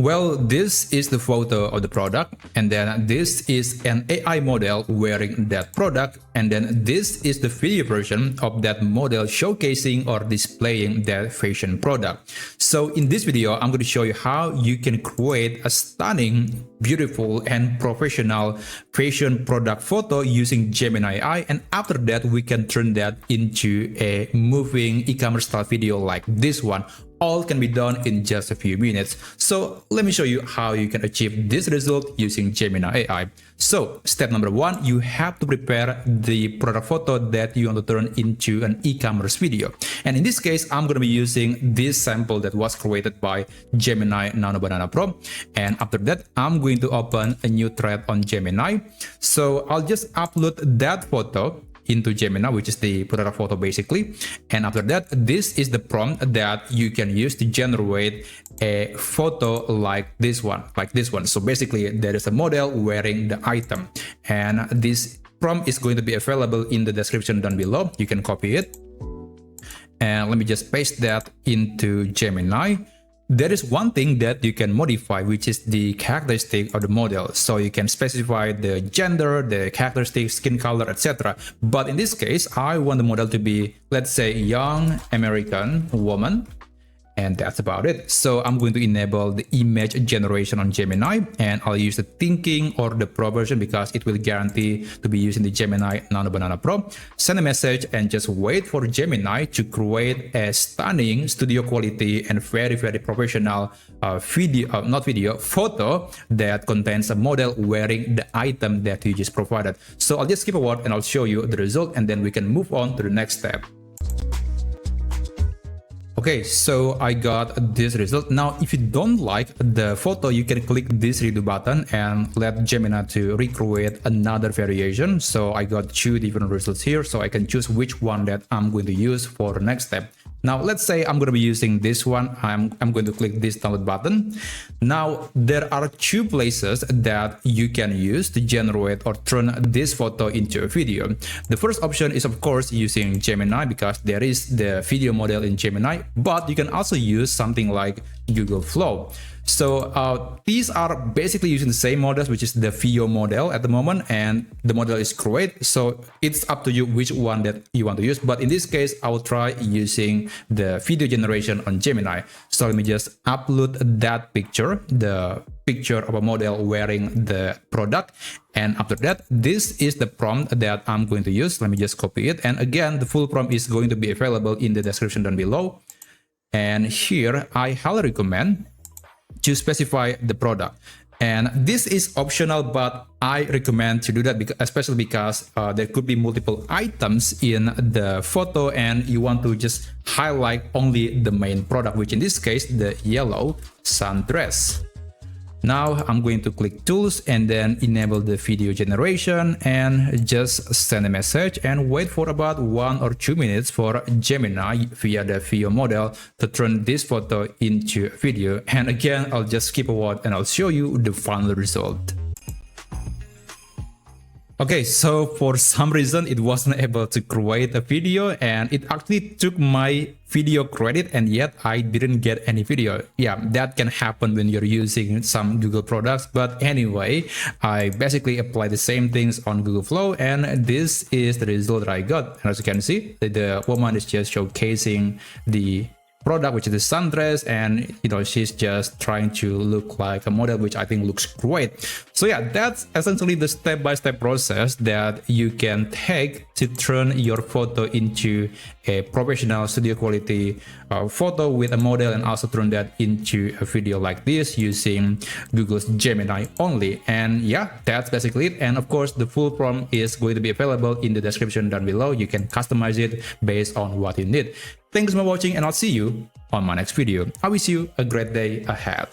Well, this is the photo of the product, and then this is an AI model wearing that product, and then this is the video version of that model showcasing or displaying that fashion product. So in this video, I'm going to show you how you can create a stunning, beautiful, and professional fashion product photo using Gemini AI, and after that, we can turn that into a moving e-commerce style video like this one. All can be done in just a few minutes. So let me show you how you can achieve this result using Gemini AI. So step number one, you have to prepare the product photo that you want to turn into an e-commerce video. And in this case, I'm going to be using this sample that was created by Gemini Nano Banana Pro. And after that, I'm going to open a new thread on Gemini. So I'll just upload that photo into Gemini, which is the product photo basically. And after that, this is the prompt that you can use to generate a photo like this one. So basically, there is a model wearing the item, and this prompt is going to be available in the description down below. You can copy it, and let me just paste that into Gemini. There is one thing that you can modify, which is the characteristic of the model. So you can specify the gender, the characteristics, skin color, etc. But in this case, I want the model to be, let's say, young American woman. And that's about it. So I'm going to enable the image generation on Gemini, and I'll use the thinking or the pro version because it will guarantee to be using the Gemini Nano Banana Pro. Send a message and just wait for Gemini to create a stunning studio quality and very professional photo that contains a model wearing the item that you just provided. So I'll just skip a word and I'll show you the result, and then we can move on to the next step. Okay, so I got this result. Now, if you don't like the photo, you can click this redo button and let Gemini to recreate another variation. So I got two different results here, so I can choose which one that I'm going to use for the next step. Now, let's say I'm going to be using this one. I'm going to click this download button. Now, there are two places that you can use to generate or turn this photo into a video. The first option is, of course, using Gemini because there is the video model in Gemini, but you can also use something like Google Flow. So these are basically using the same models, which is the video model at the moment, and the model is great. So it's up to you which one that you want to use. But in this case, I will try using the video generation on Gemini. So let me just upload that picture, the picture of a model wearing the product. And after that, this is the prompt that I'm going to use. Let me just copy it. And again, the full prompt is going to be available in the description down below. And here, I highly recommend to specify the product. And this is optional, but I recommend to do that especially because there could be multiple items in the photo and you want to just highlight only the main product, which in this case, the yellow sundress. Now I'm going to click tools and then enable the video generation and just send a message and wait for about 1 or 2 minutes for Gemini via the video model to turn this photo into a video. And again, I'll just skip a word and I'll show you the final result. Okay, so for some reason it wasn't able to create a video and it actually took my video credit and yet I didn't get any video. Yeah, that can happen when you're using some Google products. But anyway, I basically applied the same things on Google Flow and this is the result that I got. And as you can see, the woman is just showcasing the product, which is the sundress, and she's just trying to look like a model, which I think looks great. So yeah, that's essentially the step-by-step process that you can take to turn your photo into a professional studio quality photo with a model, and also turn that into a video like this using Google's Gemini only. And yeah, that's basically it. And of course, the full prompt is going to be available in the description down below. You can customize it based on what you need. Thanks for watching, and I'll see you on my next video. I wish you a great day ahead.